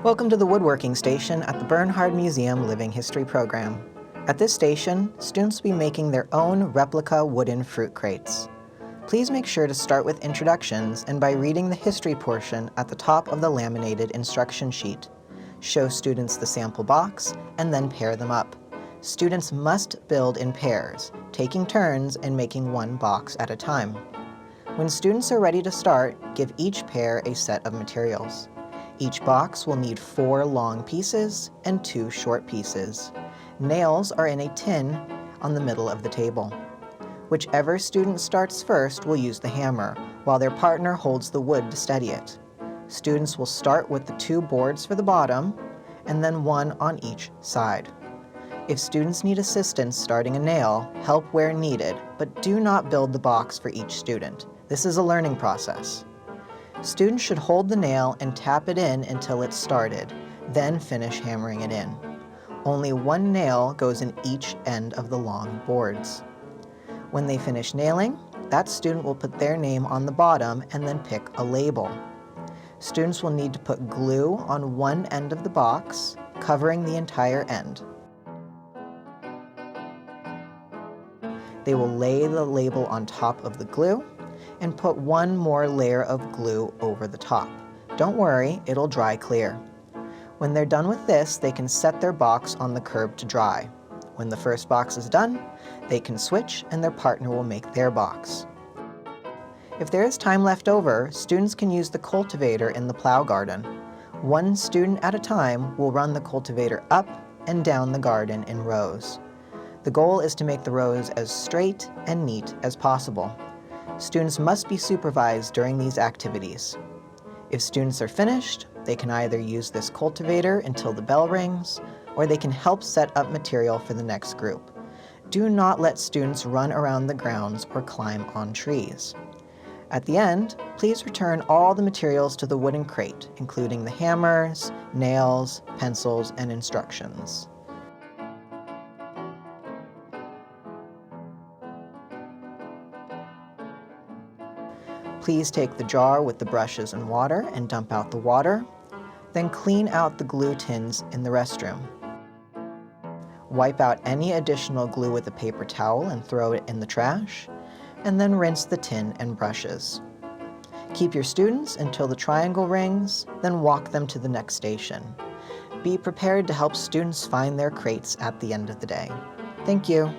Welcome to the Woodworking Station at the Bernhard Museum Living History program. At this station, students will be making their own replica wooden fruit crates. Please make sure to start with introductions and by reading the history portion at the top of the laminated instruction sheet. Show students the sample box and then pair them up. Students must build in pairs, taking turns and making one box at a time. When students are ready to start, give each pair a set of materials. Each box will need 4 long pieces and 2 short pieces. Nails are in a tin on the middle of the table. Whichever student starts first will use the hammer, while their partner holds the wood to steady it. Students will start with the 2 boards for the bottom, and then 1 on each side. If students need assistance starting a nail, help where needed, but do not build the box for each student. This is a learning process. Students should hold the nail and tap it in until it's started, then finish hammering it in. Only 1 nail goes in each end of the long boards. When they finish nailing, that student will put their name on the bottom and then pick a label. Students will need to put glue on one end of the box, covering the entire end. They will lay the label on top of the glue and put 1 more layer of glue over the top. Don't worry, it'll dry clear. When they're done with this, they can set their box on the curb to dry. When the first box is done, they can switch and their partner will make their box. If there is time left over, students can use the cultivator in the plow garden. 1 student at a time will run the cultivator up and down the garden in rows. The goal is to make the rows as straight and neat as possible. Students must be supervised during these activities. If students are finished, they can either use this cultivator until the bell rings, or they can help set up material for the next group. Do not let students run around the grounds or climb on trees. At the end, please return all the materials to the wooden crate, including the hammers, nails, pencils, and instructions. Please take the jar with the brushes and water and dump out the water. Then clean out the glue tins in the restroom. Wipe out any additional glue with a paper towel and throw it in the trash, and then rinse the tin and brushes. Keep your students until the triangle rings, then walk them to the next station. Be prepared to help students find their crates at the end of the day. Thank you.